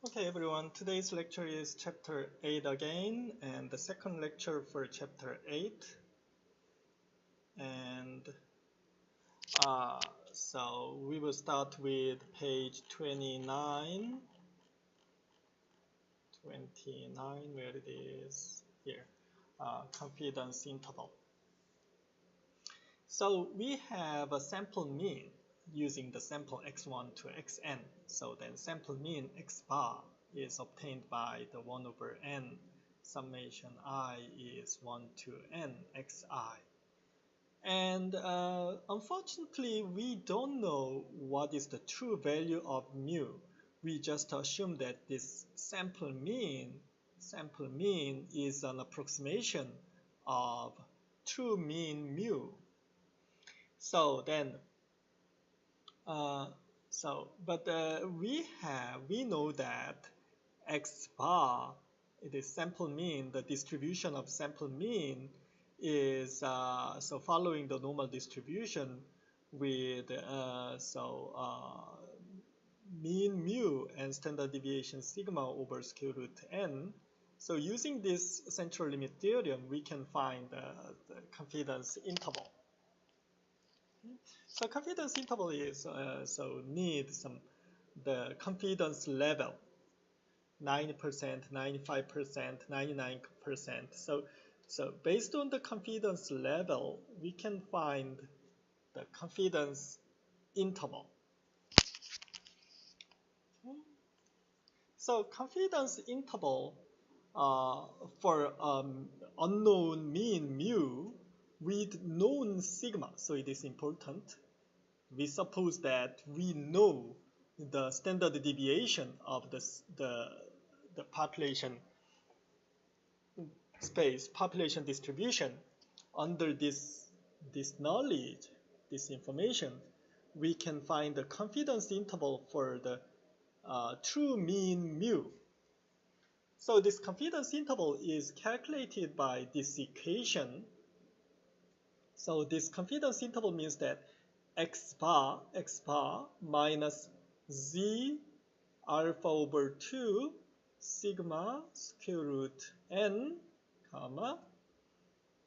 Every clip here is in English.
Okay everyone, today's lecture is chapter 8 again, and the second lecture for chapter 8. And so we will start with page 29, where it is here, confidence interval. So we have a sample mean using the sample x1 to xn. So then sample mean x bar is obtained by the 1 over n summation I is 1 to n xi. And unfortunately, we don't know what is the true value of mu. We just assume that this sample mean is an approximation of true mean mu. So then, we know that x bar, it is sample mean, the distribution of sample mean is so following the normal distribution with mean mu and standard deviation sigma over square root n. So using this central limit theorem, we can find the confidence interval. So confidence interval is the confidence level, 90%, 95%, 99%. So based on the confidence level, we can find the confidence interval. So confidence interval for unknown mean mu with known sigma. So it is important. We suppose that we know the standard deviation of the population space, population distribution. Under this knowledge, this information, we can find the confidence interval for the true mean mu. So this confidence interval is calculated by this equation. So this confidence interval means that x bar minus z alpha over 2 sigma square root n, comma,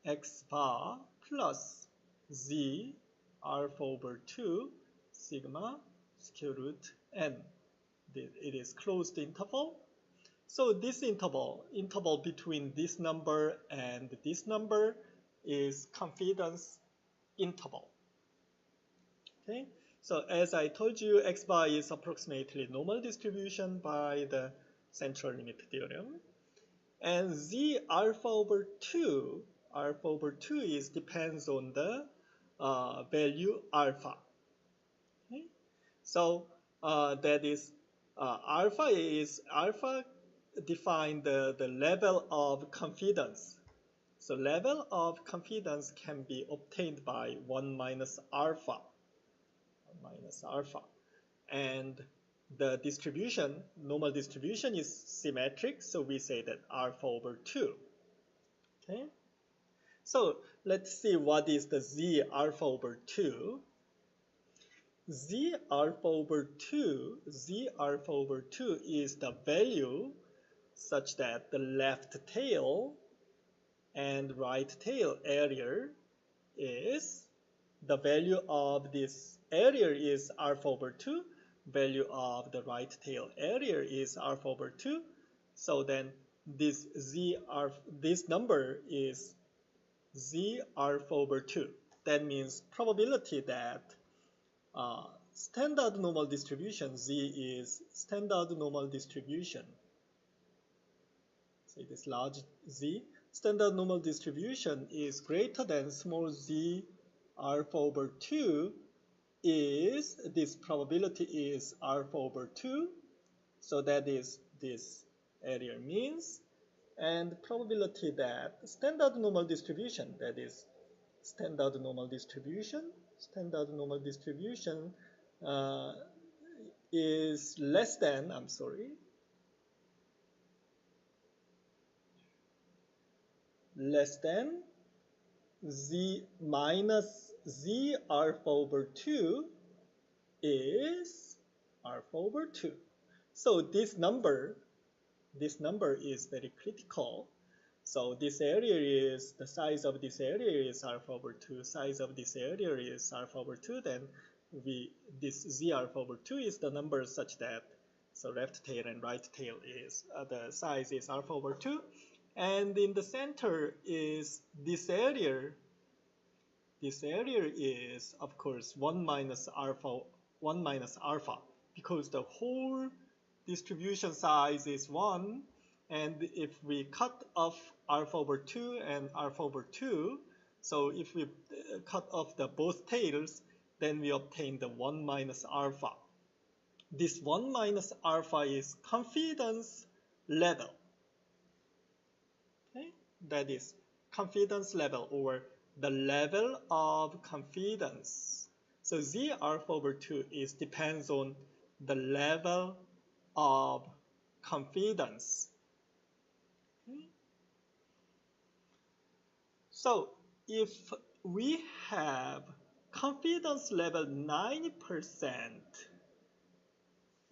x bar plus z alpha over 2 sigma square root n. It is closed interval. So this interval between this number and this number is confidence interval. Okay, so as I told you, x bar is approximately normal distribution by the central limit theorem, and z alpha over 2 is depends on the value alpha. Okay, so that is alpha define the level of confidence. So level of confidence can be obtained by 1 minus alpha. And the distribution, normal distribution, is symmetric, so we say that alpha over 2. Okay, so let's see what is the z alpha over 2. Z alpha over 2 is the value such that the left tail and right tail area is, the value of this area is alpha over 2, value of the right tail area is alpha over 2. So then this number is z alpha over 2. That means probability that standard normal distribution, z is standard normal distribution. So it is large z. Standard normal distribution is greater than small z alpha over 2 is, this probability is alpha over 2. So that is this area means. And probability that standard normal distribution, that is standard normal distribution is less than, less than z minus z alpha over 2 is alpha over 2. So this number is very critical. So this area is, the size of this area is alpha over 2, size of this area is alpha over 2, then this z alpha over 2 is the number such that, so left tail and right tail is, the size is alpha over 2, and in the center is this area is, of course, 1 minus alpha, because the whole distribution size is 1, and if we cut off alpha over 2 and alpha over 2, so if we cut off the both tails, then we obtain the 1 minus alpha. This 1 minus alpha is confidence level. Okay? That is confidence level, or the level of confidence. So z alpha over 2 depends on the level of confidence. Okay? So if we have confidence level 90%,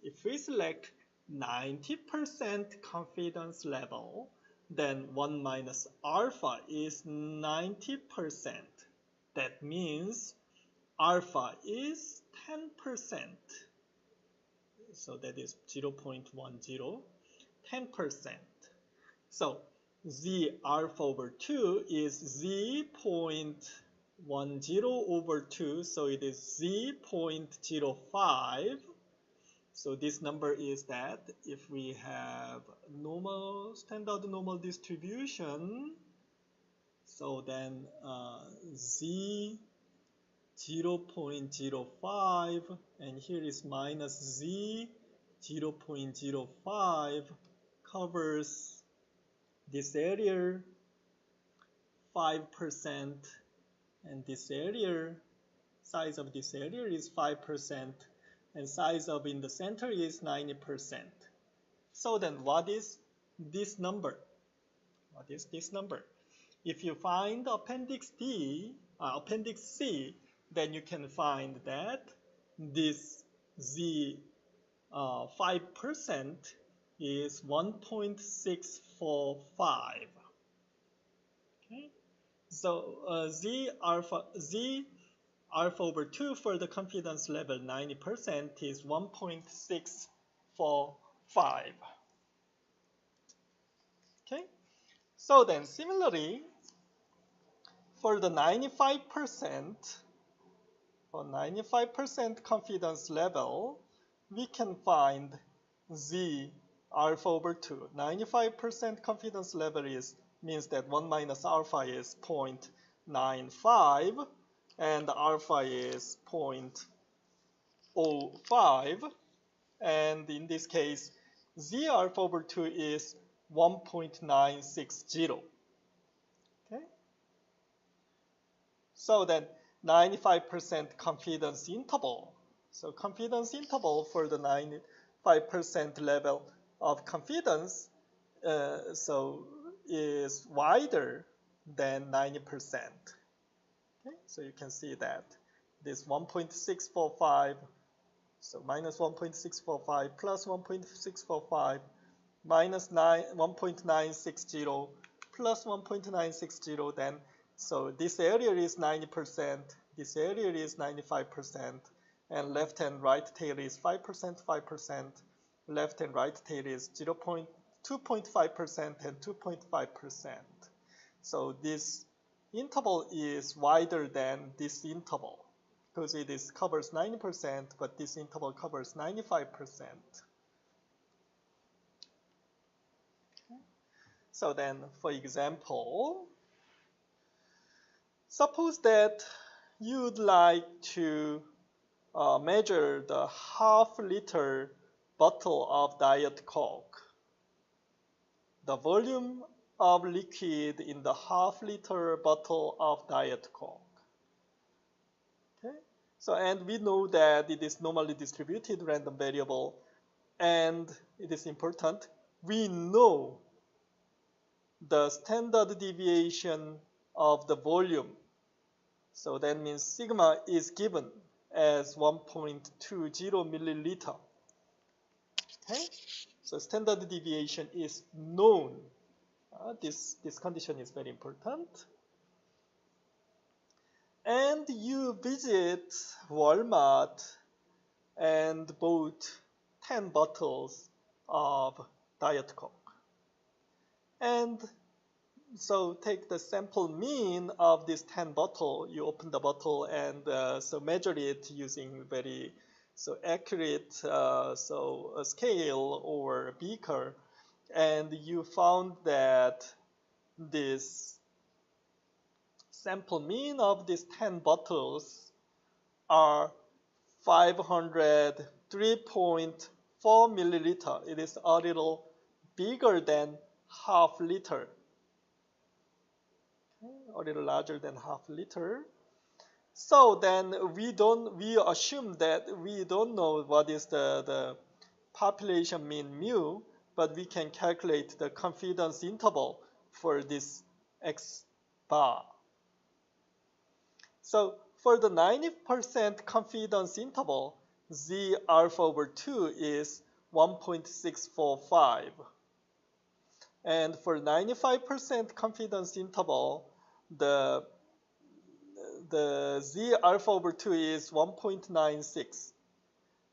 if we select 90% confidence level, then 1 minus alpha is 90%. That means alpha is 10%. So that is 0.10, 10%. So z alpha over 2 is z.10 over 2, so it is z.05. So this number is that if we have standard normal distribution, so then z 0.05, and here is minus z 0.05 covers this area 5%, and this area, size of this area is 5%, and size of in the center is 90%. So then what is this number? What is this number? If you find Appendix C, then you can find that this z 5% is 1.645. Okay, so z alpha over 2 for the confidence level 90% is 1.645. Okay, so then similarly for the 95% confidence level, we can find z alpha over 2. 95% confidence level means that 1 minus alpha is 0.95 and alpha is 0.05, and in this case z alpha over 2 is 1.960. Okay, so then 95% confidence interval. So confidence interval for the 95% level of confidence is wider than 90%. Okay, so you can see that this 1.645, so minus 1.645 plus 1.645 minus 1.960 plus 1.960, then so this area is 90%, this area is 95%, and left and right tail is 5%, 5%, left and right tail is 2.5% and 2.5%. So this interval is wider than this interval because it covers 90%, but this interval covers 95%. So then, for example, suppose that you'd like to measure the half-liter bottle of Diet Coke. The volume of liquid in the half-liter bottle of Diet Coke. Okay? So, and we know that it is normally distributed random variable, and it is important, we know the standard deviation of the volume. So that means sigma is given as 1.20 milliliter. Okay, so standard deviation is known. This condition is very important. And you visit Walmart and bought 10 bottles of Diet Coke. And so take the sample mean of this 10 bottle. You open the bottle and so measure it using very accurate a scale or a beaker, and you found that this sample mean of these 10 bottles are 503.4 milliliter. It is a little bigger than half liter. A little larger than half liter. So then we assume that we don't know what is the population mean mu, but we can calculate the confidence interval for this X bar. So for the 90% confidence interval, Z alpha over 2 is 1.645. And for 95% confidence interval, the Z alpha over 2 is 1.96.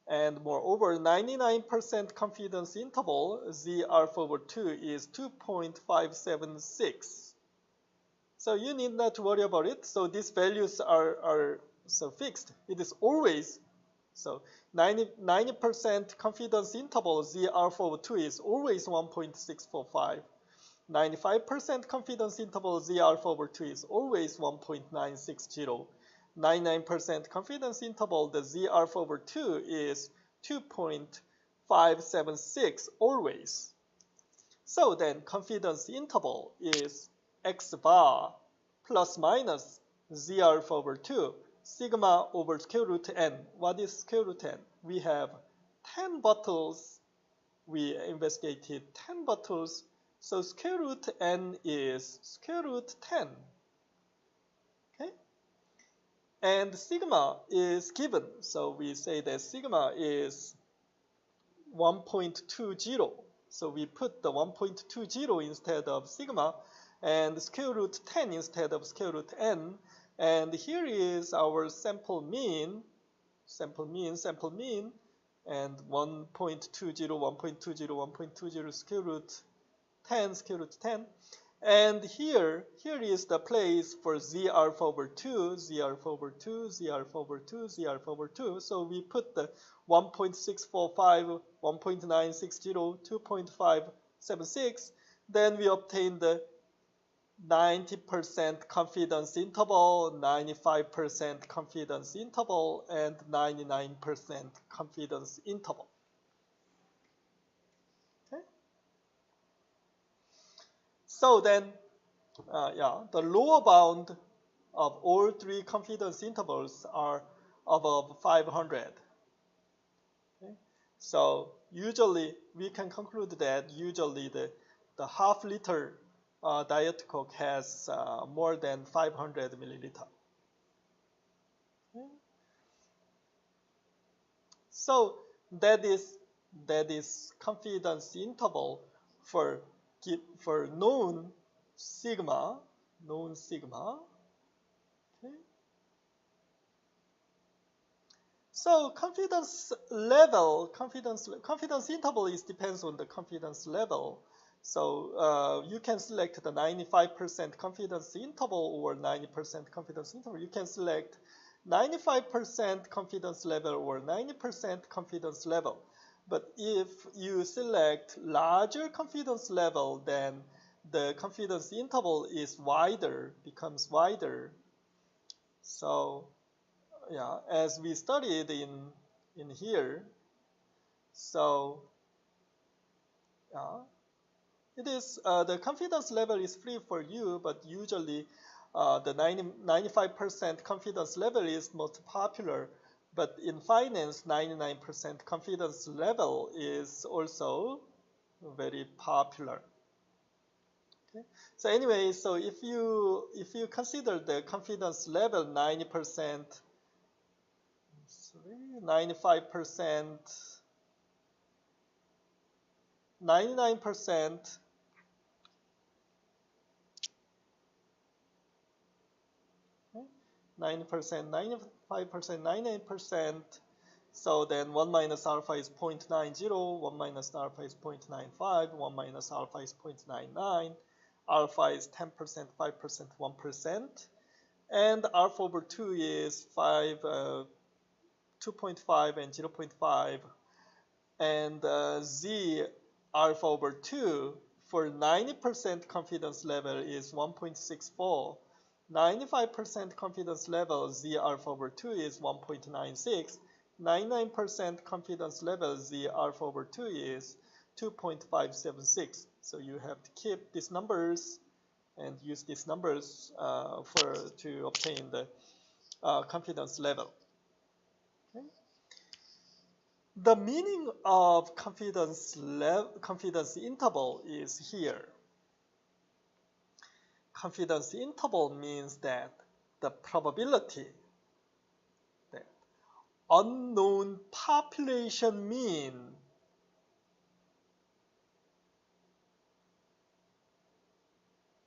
And moreover, 99% confidence interval, Z alpha over 2 is 2.576. So you need not to worry about it. So these values are so fixed. It is always, so 90% confidence interval, Z alpha over 2 is always 1.645. 95% confidence interval, Z alpha over 2 is always 1.960. 99% confidence interval, the Z alpha over 2 is 2.576 always. So then confidence interval is X bar plus minus Z alpha over 2 sigma over square root n. What is square root n? We have 10 bottles. We investigated 10 bottles. So square root n is square root 10. Okay? And sigma is given. So we say that sigma is 1.20. So we put the 1.20 instead of sigma and square root 10 instead of square root n. And here is our sample mean, and 1.20, 1.20, 1.20 square root 10, square root 10. And here is the place for Z alpha over 2, Z alpha over 2, Z alpha over 2, Z alpha over 2. So we put the 1.645, 1.960, 2.576. Then we obtain the 90% confidence interval, 95% confidence interval, and 99% confidence interval. Okay? So then, the lower bound of all three confidence intervals are above 500. Okay? So usually we can conclude that usually the half liter Diet Coke has more than 500 milliliter. Okay? So that is confidence interval for known sigma. Okay? So confidence interval depends on the confidence level. So you can select the 95% confidence interval or 90% confidence interval. You can select 95% confidence level or 90% confidence level. But if you select larger confidence level, then the confidence interval is wider, becomes wider. So yeah, as we studied in here, so yeah. It is the confidence level is free for you, but usually the 95% confidence level is most popular. But in finance, 99% confidence level is also very popular. Okay? So anyway, so if you consider the confidence level 90%, 95%. 99%, 9%, 95%, 99%. So then 1 minus alpha is 0.90, 1 minus alpha is 0.95, 1 minus alpha is 0.99, alpha is 10%, 5%, 1%, and alpha over 2 is 2.5 and 0.5, and z alpha over 2 for 90% confidence level is 1.64. 95% confidence level z alpha over 2 is 1.96. 99% confidence level z alpha over 2 is 2.576. So you have to keep these numbers and use these numbers to obtain the confidence level. Okay. The meaning of confidence interval is here. Confidence interval means that the probability that unknown population mean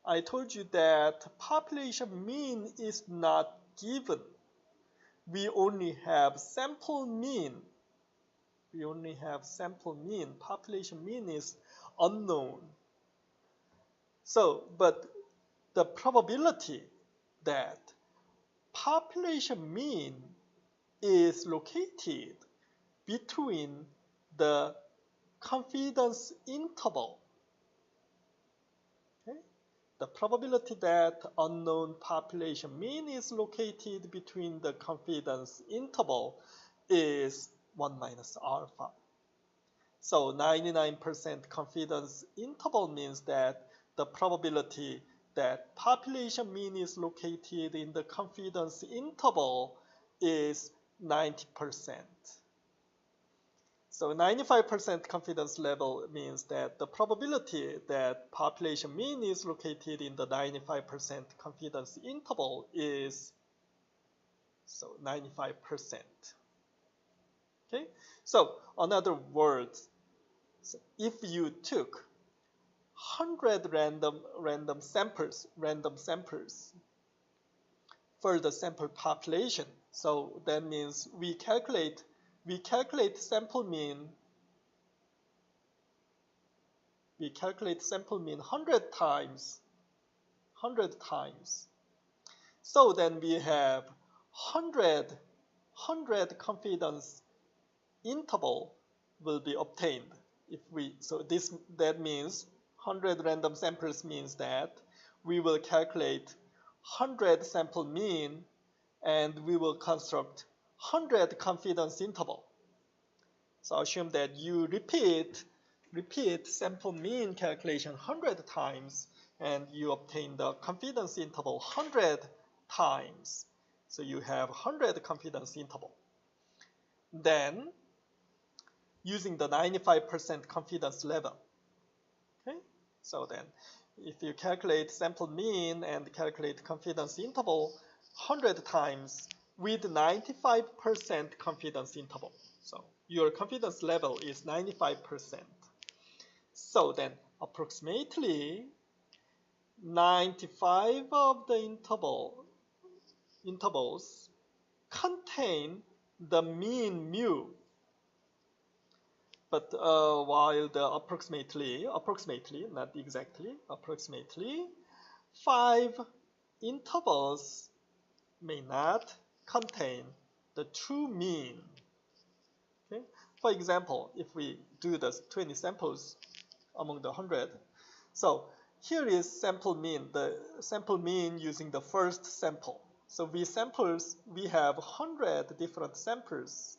I told you that population mean is not given. We only have sample mean. We only have sample mean. Population mean is unknown. So, but the probability that population mean is located between the confidence interval. Okay? The probability that unknown population mean is located between the confidence interval is 1 minus alpha. So 99% confidence interval means that the probability that population mean is located in the confidence interval is 90%. So 95% confidence level means that the probability that population mean is located in the 95% confidence interval is 95%. Okay? So in other words, if you took 100 random samples for the sample population, so that means we calculate sample mean 100 times. So then we have 100 confidence interval will be obtained. That means 100 random samples means that we will calculate 100 sample mean and we will construct 100 confidence interval. So assume that you repeat sample mean calculation 100 times and you obtain the confidence interval 100 times. So you have 100 confidence interval. Then using the 95% confidence level. Okay? So then if you calculate sample mean and calculate confidence interval 100 times with 95% confidence interval. So your confidence level is 95%. So then approximately 95 of the intervals contain the mean mu. But while the approximately, not exactly, approximately 5 intervals may not contain the true mean. Okay? For example, if we do the 20 samples among the 100, so here is sample mean, the sample mean using the first sample. So we have 100 different samples,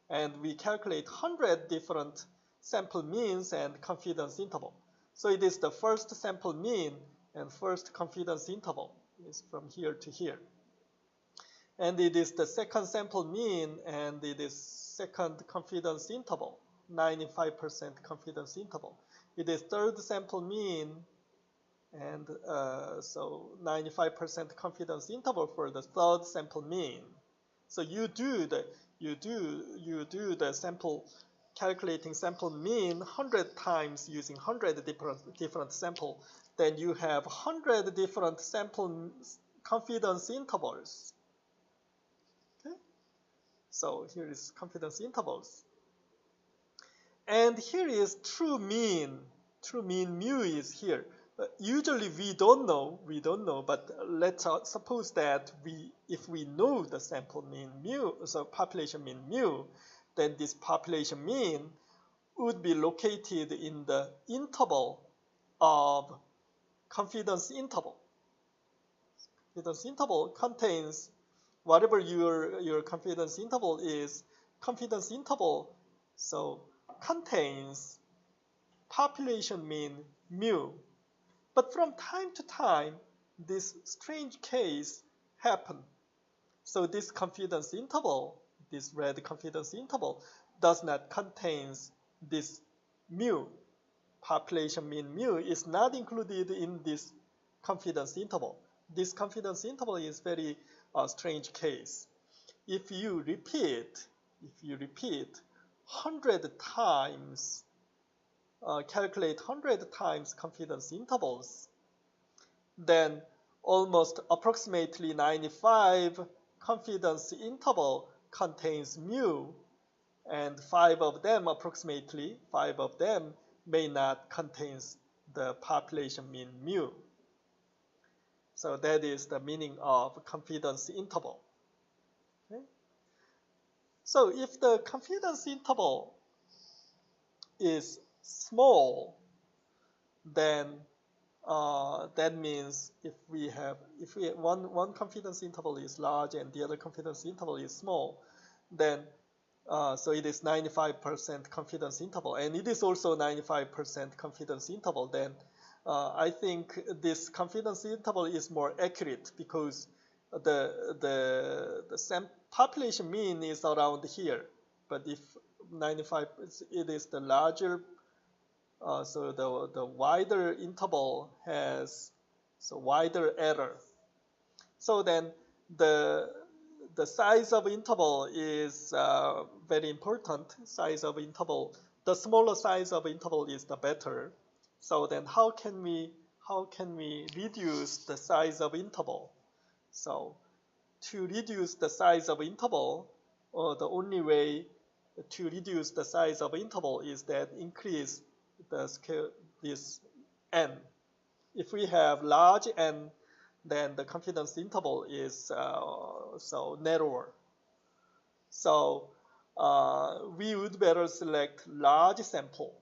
and we calculate 100 different sample means and confidence interval. So it is the first sample mean and first confidence interval is from here to here. And it is the second sample mean and it is second confidence interval, 95% confidence interval. It is third sample mean and so 95% confidence interval for the third sample mean. So you do the sample calculating sample mean 100 times using 100 different sample, then you have 100 different sample confidence intervals. Okay? So here is confidence intervals. And here is true mean. True mean mu is here. Usually we don't know, but let's suppose that if we know the sample mean mu, so population mean mu, then this population mean would be located in the interval of confidence interval. Confidence interval contains whatever your confidence interval is. Confidence interval so contains population mean mu. But from time to time, this strange case happen. So this confidence interval, this red confidence interval, does not contain this mu. Population mean mu is not included in this confidence interval. This confidence interval is very strange case. If you repeat 100 times, calculate 100 times confidence intervals, then almost approximately 95 confidence interval contains mu, and approximately 5 of them may not contain the population mean mu. So that is the meaning of confidence interval. Okay? So if the confidence interval is small, then that means if one confidence interval is large and the other confidence interval is small, then so it is 95% confidence interval, and it is also 95% confidence interval. Then I think this confidence interval is more accurate because the population mean is around here, but if 95, it is the larger. So the wider interval has wider error. So then the size of interval is very important. Size of interval. The smaller size of interval is the better. So then how can we reduce the size of interval? So to reduce the size of interval, the only way to reduce the size of interval is that increase the scale, this n. If we have large n, then the confidence interval is narrower. So we would better select large sample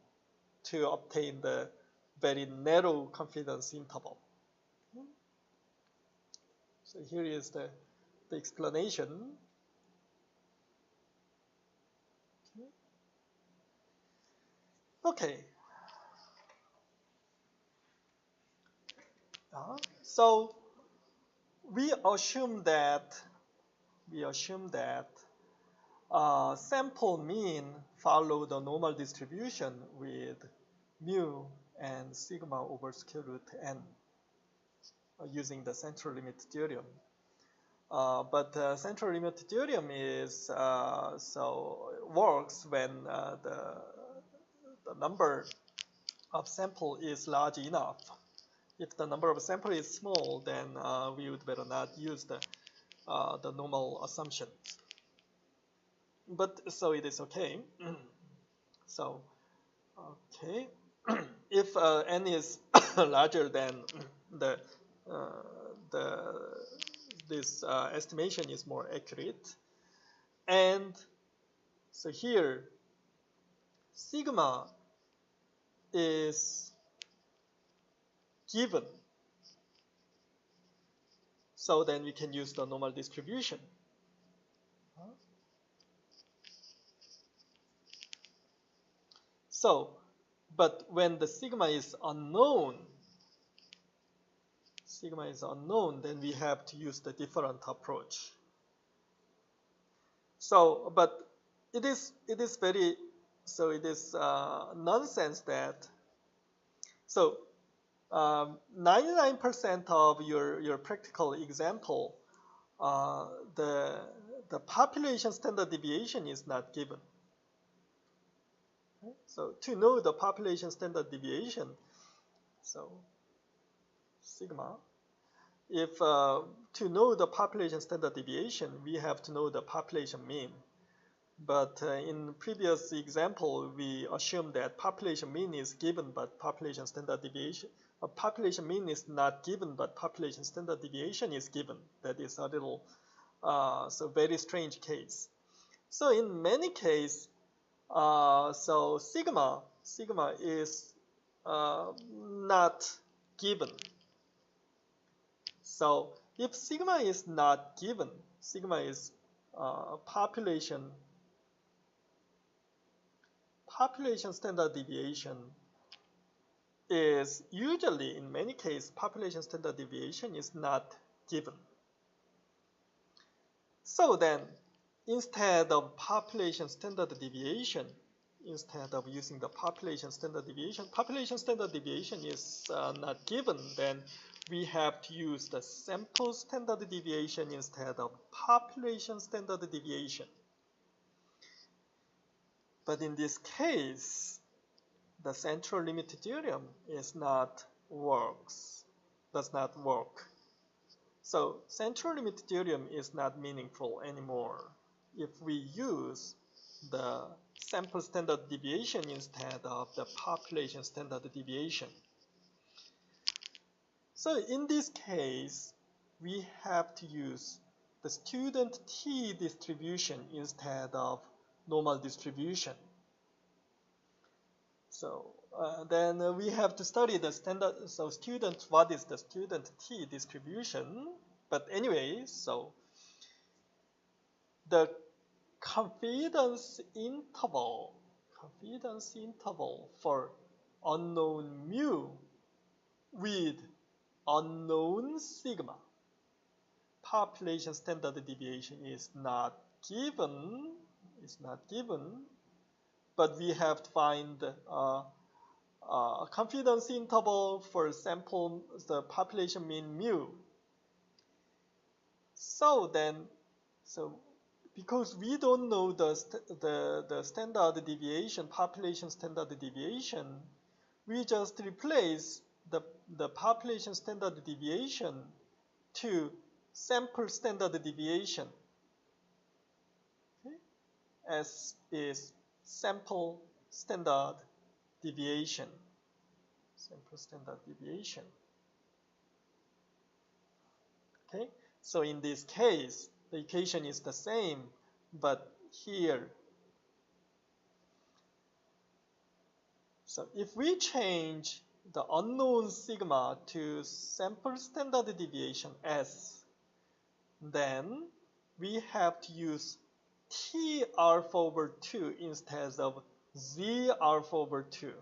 to obtain the very narrow confidence interval. So here is the explanation. Okay. So we assume that sample mean follow the normal distribution with mu and sigma over square root n using the central limit theorem. But central limit theorem is works when the number of sample is large enough. If the number of sample is small, then we would better not use the normal assumptions. But so it is okay. So okay, if n is larger than this estimation is more accurate, and so here sigma is given. So then we can use the normal distribution. So, but when the sigma is unknown, then we have to use the different approach. So, but it is very, so it is nonsense that, so 99% of your practical example, the population standard deviation is not given. So to know the population standard deviation, so sigma, if to know the population standard deviation, we have to know the population mean. But in previous example, we assumed that population mean is given, but population standard deviation, population mean is not given, but population standard deviation is given. That is a little, so very strange case. So in many cases, so sigma is not given. So if sigma is not given, sigma is population standard deviation is usually, in many cases, population standard deviation is not given. So then, instead of population standard deviation, instead of using the population standard deviation is not given, then we have to use the sample standard deviation instead of population standard deviation. But in this case, the central limit theorem does not work. So central limit theorem is not meaningful anymore if we use the sample standard deviation instead of the population standard deviation. So in this case, we have to use the student t distribution instead of normal distribution. So then we have to study the standard, so what is the student t distribution? But anyway, so the confidence interval for unknown mu with unknown sigma, population standard deviation is not given, but we have to find a confidence interval for sample the population mean mu. So then, because we don't know the standard deviation, population standard deviation, we just replace the population standard deviation to sample standard deviation. Okay? S is sample standard deviation. Okay, so in this case, the equation is the same, but here, so if we change the unknown sigma to sample standard deviation S, then we have to use T alpha over 2 instead of Z alpha over 2.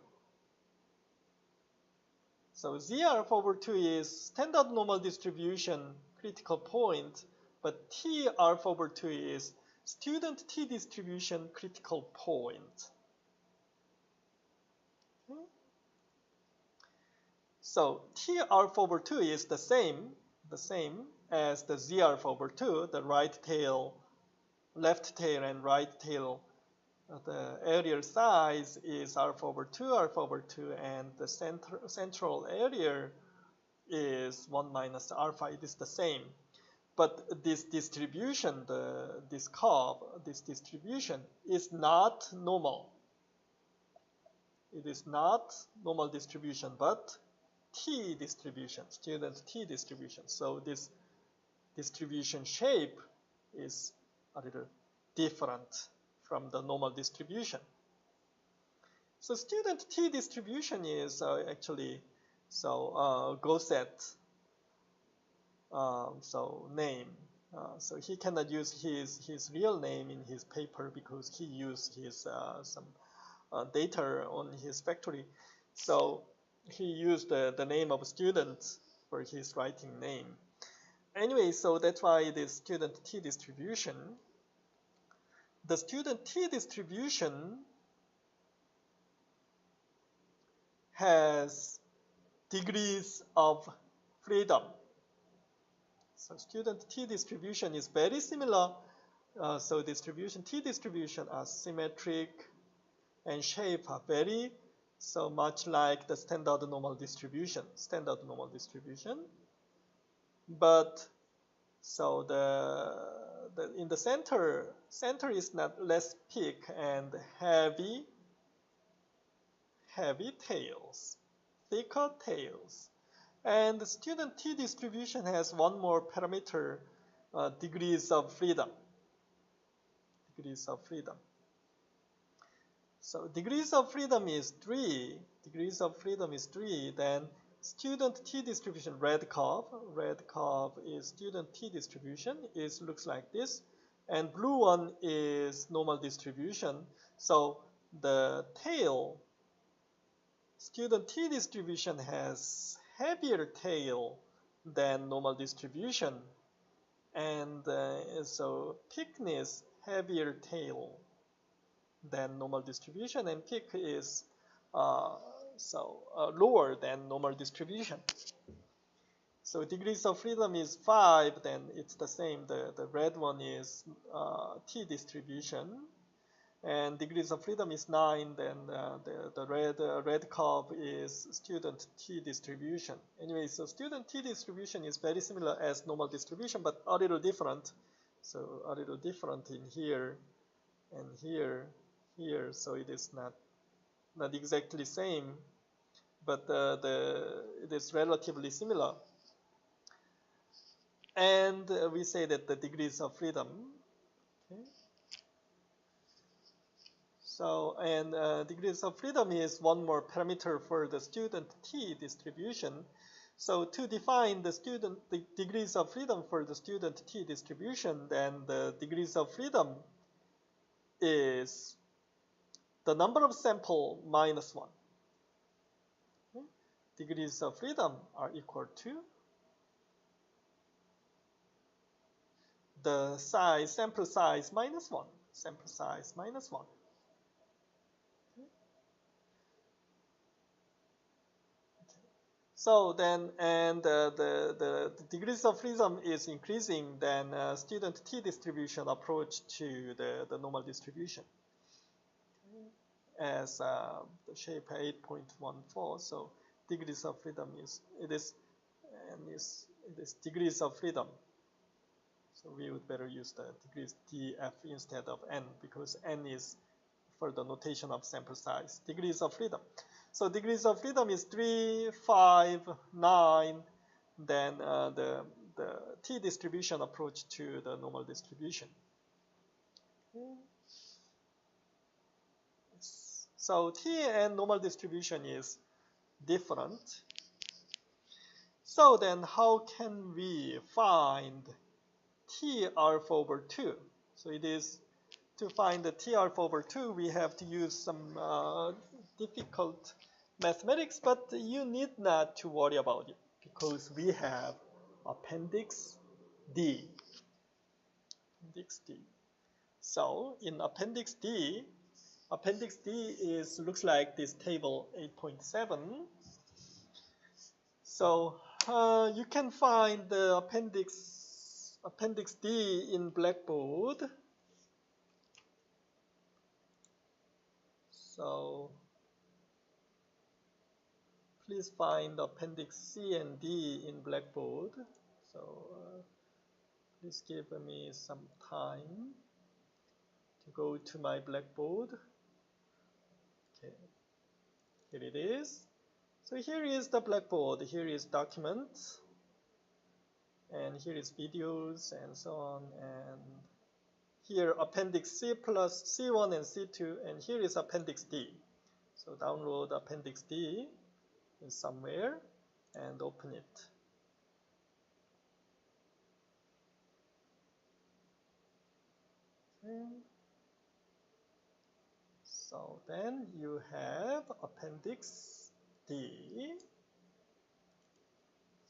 So Z alpha over 2 is standard normal distribution critical point, but T alpha over 2 is student T distribution critical point. Okay. So T alpha over 2 is the same as the Z alpha over 2, the right tail, left tail, and right tail. The area size is alpha over 2, and the central area is 1 minus alpha. It is the same. But this distribution, this distribution is not normal. It is not normal distribution, but T distribution, student T distribution. So this distribution shape is a little different from the normal distribution. So student T distribution is actually Gosset name. So he cannot use his real name in his paper because he used his some data on his factory. So he used the name of student for his writing name. Anyway, so that's why the student T distribution. The student T distribution has degrees of freedom. So student T distribution is very similar. So T distribution are symmetric, and shape are very so much like the standard normal distribution. But so in the center is not less peak and heavy tails, thicker tails. And the student T distribution has one more parameter, degrees of freedom. So degrees of freedom is 3. Then student T distribution, red curve is student T distribution. It looks like this. And blue one is normal distribution. So the tail, student T distribution has heavier tail than normal distribution. And so thickness, heavier tail than normal distribution, and peak is lower than normal distribution. So degrees of freedom is 5, then it's the same. The red one is T distribution, and degrees of freedom is 9, then the red curve is student T distribution. Anyway, so student T distribution is very similar as normal distribution, but a little different. So a little different in here and here. So it is not exactly same, but it is relatively similar. And we say that the degrees of freedom. Okay. So degrees of freedom is one more parameter for the student T distribution. So to define the degrees of freedom for the student T distribution, then the degrees of freedom is the number of sample minus 1. Okay. Degrees of freedom are equal to the sample size minus 1. Okay. So then, and the degrees of freedom is increasing, then student T distribution approach to the normal distribution. As the shape 8.14, so degrees of freedom is degrees of freedom. So we would better use the degrees df instead of n, because n is for the notation of sample size. Degrees of freedom. So degrees of freedom is 3, 5, 9. Then the T distribution approach to the normal distribution. Okay. So T and normal distribution is different. So then how can we find T alpha over 2? So it is, to find the T alpha over 2, we have to use some difficult mathematics, but you need not to worry about it, because we have appendix D. So in appendix D looks like this table 8.7. So you can find the appendix D in Blackboard. So please find appendix C and D in Blackboard. So please give me some time to go to my Blackboard. Okay, here it is. So here is the Blackboard. Here is documents, and here is videos and so on. And here appendix C plus C1 and C2, and here is appendix D. So download appendix D somewhere and open it. Okay. So then you have appendix D.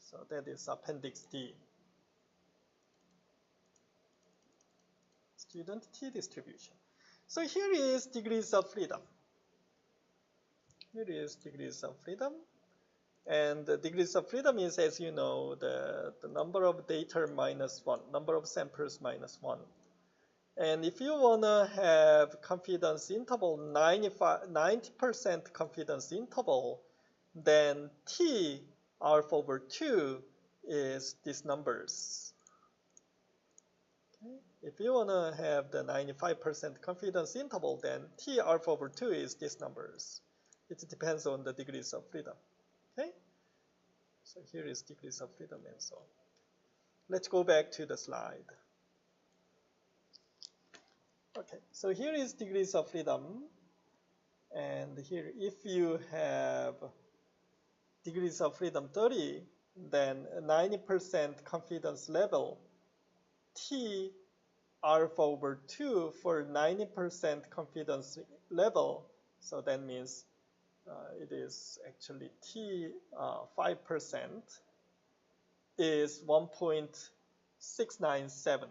So that is appendix D. Student T distribution. So here is degrees of freedom. And the degrees of freedom is, as you know, the number of data minus 1, number of samples minus 1. And if you want to have confidence interval 90% confidence interval, then T alpha over 2 is these numbers. Okay. If you want to have the 95% confidence interval, then T alpha over 2 is these numbers. It depends on the degrees of freedom. Okay? So here is degrees of freedom and so on. Let's go back to the slide. Okay, so here is degrees of freedom. And here, if you have degrees of freedom 30, then 90% confidence level, T alpha over 2 for 90% confidence level. So that means it is actually T 5% is 1.697.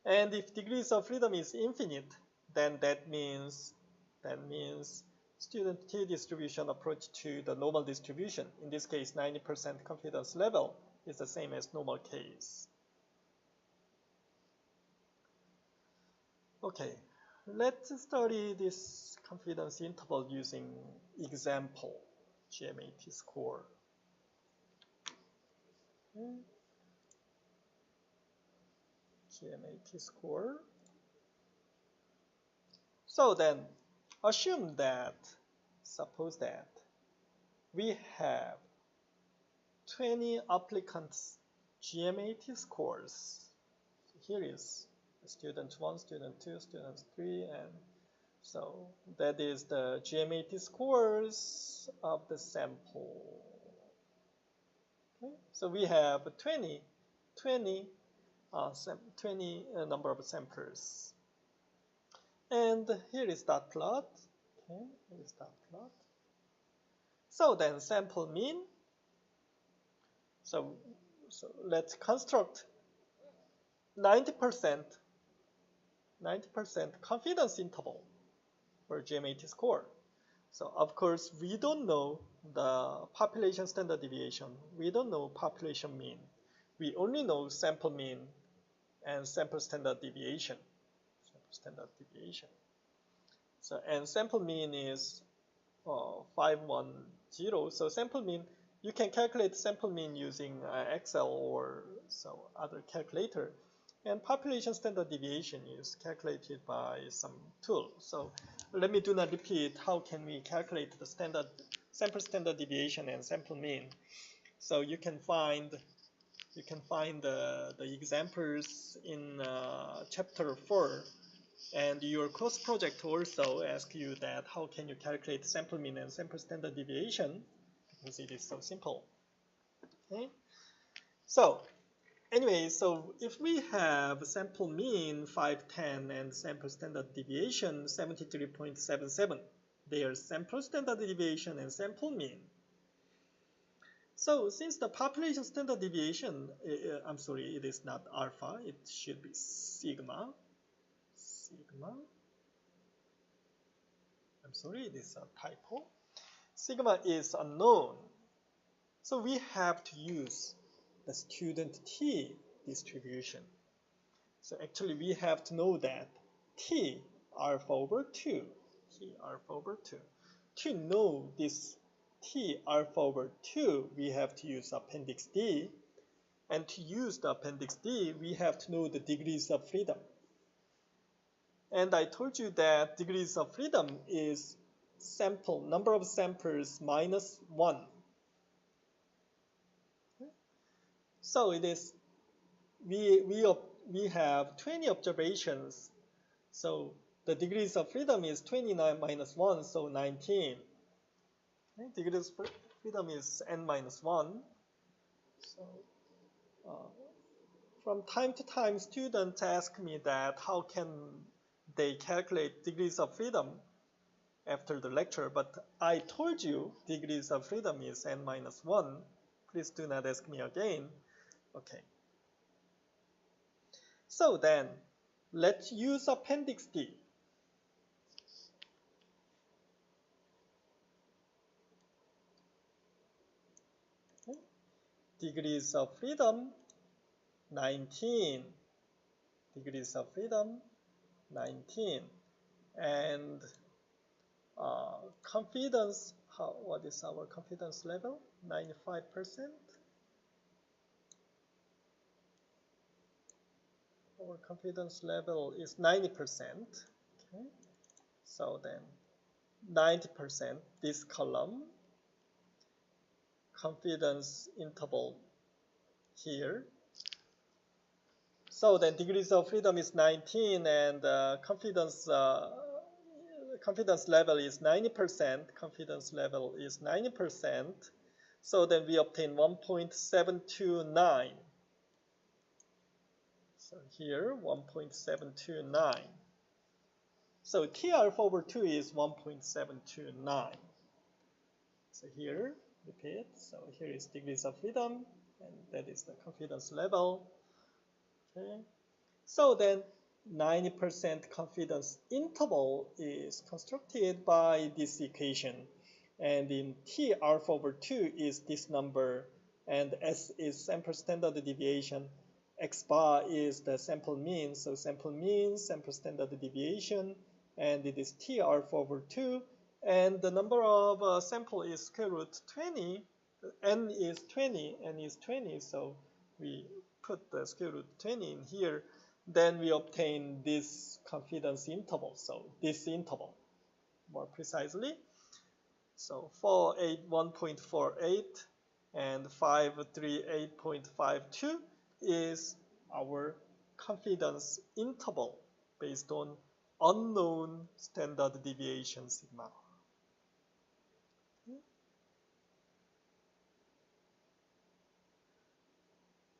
And if degrees of freedom is infinite, then that means student T distribution approach to the normal distribution. In this case, 90% confidence level is the same as normal case. Okay, let's study this confidence interval using example GMAT score. Okay. GMAT score. So then, suppose that we have 20 applicants' GMAT scores. So here is student 1, student 2, student 3, and so that is the GMAT scores of the sample. Okay. So we have 20 number of samples. And here is dot plot. Okay, here is dot plot. So then sample mean. So let's construct 90% confidence interval for GMAT score. So of course we don't know the population standard deviation. We don't know population mean. We only know sample mean and sample standard deviation. So and sample mean is 510. So sample mean, you can calculate sample mean using Excel or so other calculator. And population standard deviation is calculated by some tool. So let me do not repeat how can we calculate the sample standard deviation and sample mean. So you can find the examples in chapter 4, and your course project also asks you that how can you calculate sample mean and sample standard deviation, because it is so simple. Okay. So anyway, so if we have sample mean 510 and sample standard deviation 73.77, they are sample standard deviation and sample mean. So since the population standard deviation, I'm sorry, it is not alpha, it should be sigma. I'm sorry, it is a typo. Sigma is unknown. So we have to use the student T distribution. So actually we have to know that T alpha over 2. To know this T alpha over 2, we have to use appendix D. And to use the appendix D, we have to know the degrees of freedom. And I told you that degrees of freedom is number of samples minus 1. So it is, we have 20 observations. So the degrees of freedom is 29 minus 1, so 19. Okay, degrees of freedom is n minus 1. So from time to time, students ask me that how can they calculate degrees of freedom after the lecture, but I told you degrees of freedom is n minus 1. Please do not ask me again. Okay. So then, let's use appendix D. Okay. Degrees of freedom 19. degrees of freedom 19, and confidence, what is our confidence level? 95%. Our confidence level is 90%. Okay, so then 90%, this column, confidence interval here. So then degrees of freedom is 19, and confidence level is 90%. Confidence level is 90%. So then we obtain 1.729. So here 1.729. So T alpha over 2 is 1.729. So here, repeat. So here is degrees of freedom, and that is the confidence level. Okay. So then 90% confidence interval is constructed by this equation. And in T alpha over 2 is this number, and S is sample standard deviation. X bar is the sample mean, so sample mean, sample standard deviation, and it is T alpha over 2. And the number of sample is square root 20. N is 20, so we put the square root 20 in here. Then we obtain this confidence interval, so this interval more precisely. So 481.48 and 538.52 is our confidence interval based on unknown standard deviation sigma.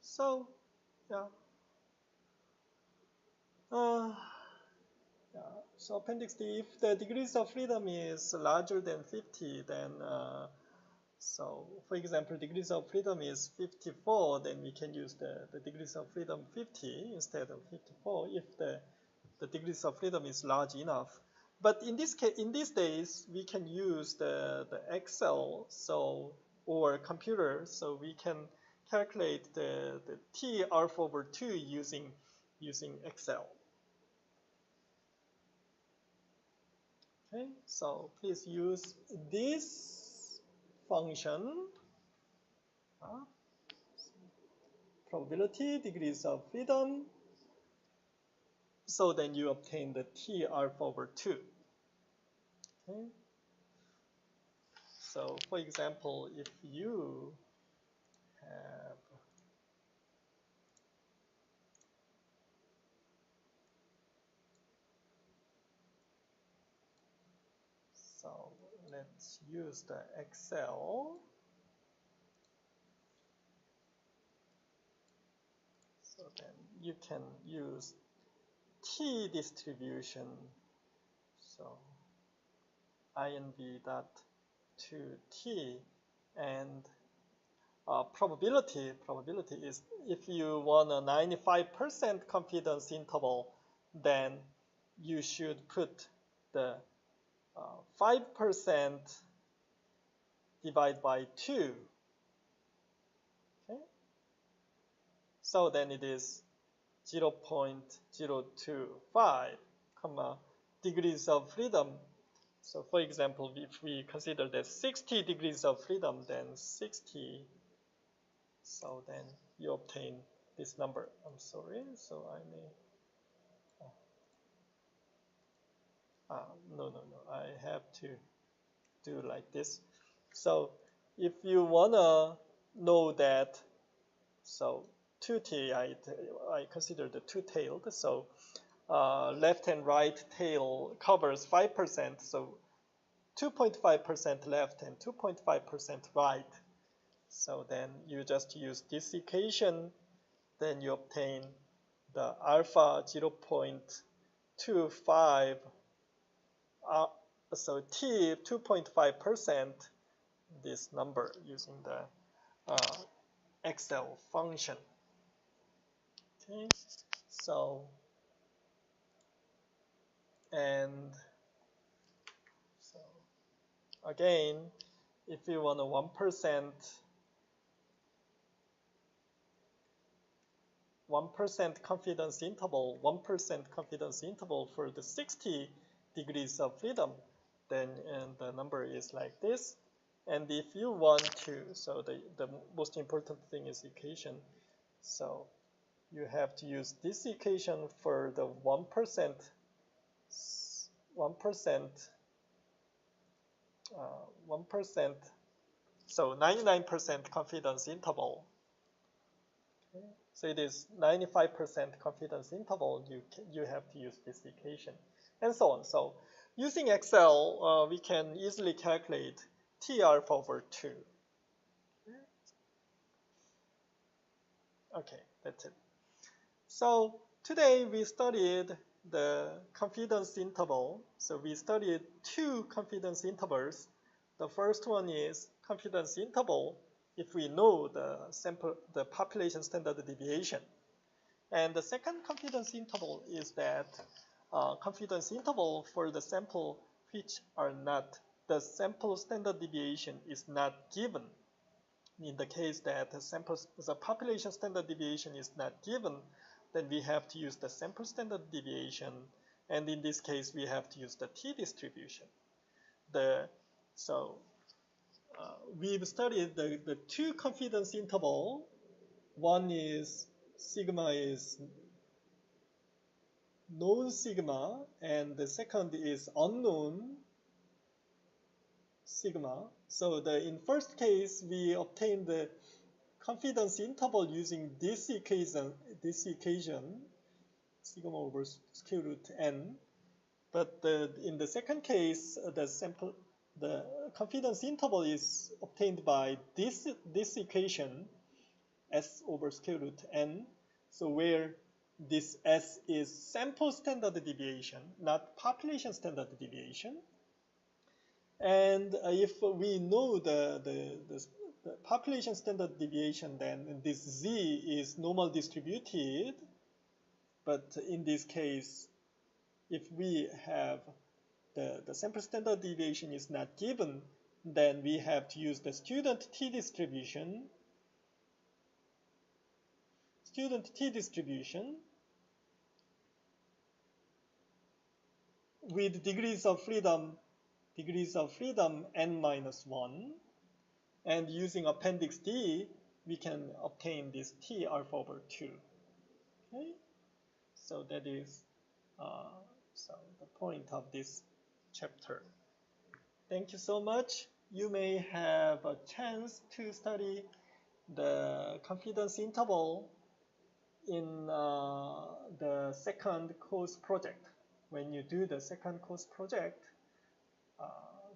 So, yeah. So appendix D, if the degrees of freedom is larger than 50, then so for example, degrees of freedom is 54, then we can use the degrees of freedom 50 instead of 54 if the degrees of freedom is large enough. But in this case, in these days, we can use the Excel or computer, so we can calculate the T alpha over 2 using Excel. Okay, so please use this function, probability, degrees of freedom. So then you obtain the T alpha over 2. Okay. So for example, if you have so let's use the Excel. So then you can use T distribution. So INV dot to T, and probability is if you want a 95% confidence interval, then you should put the 5% divided by 2. Okay? So then it is 0.025, degrees of freedom. So for example, if we consider that 60 degrees of freedom, then 60, so then you obtain this number. I'm sorry, so I may, no, I have to do like this. So if you wanna know that, so 2T, I consider the two-tailed, so left and right tail covers 5%, so 2.5% left and 2.5% right. So then you just use this equation, then you obtain the alpha 0.25, so T 2.5%, this number using the Excel function. Okay, so and so again, if you want a 1%, 1% confidence interval, 1% confidence interval for the 60 degrees of freedom, then the number is like this. And if you want to, so the most important thing is equation. So you have to use this equation for the 1%, 1%, so 99% confidence interval. Okay. So it is 95% confidence interval. You have to use this equation, and so on. So using Excel, we can easily calculate T alpha over 2. Okay, that's it. So today we studied the confidence interval. So we studied two confidence intervals. The first one is confidence interval if we know the population standard deviation. And the second confidence interval is that confidence interval for the sample which are not, the sample standard deviation is not given. In the case that the population standard deviation is not given, then we have to use the sample standard deviation, and in this case we have to use the t-distribution. We've studied the two confidence interval. One is sigma is known sigma, and the second is unknown sigma. So in first case, we obtained the confidence interval using this equation, sigma over square root n. But in the second case, the confidence interval is obtained by this equation, s over square root n. So where this s is sample standard deviation, not population standard deviation. And if we know the population standard deviation, then this z is normal distributed. But in this case, if we have the sample standard deviation is not given, then we have to use the student t-distribution. With degrees of freedom n minus 1, and using appendix D, we can obtain this T alpha over 2. Okay, so that is the point of this chapter. Thank you so much. You may have a chance to study the confidence interval in the second course project. When you do the second course project,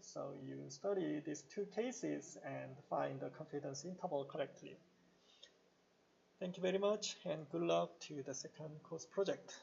so you study these two cases and find the confidence interval correctly. Thank you very much, and good luck to the second course project.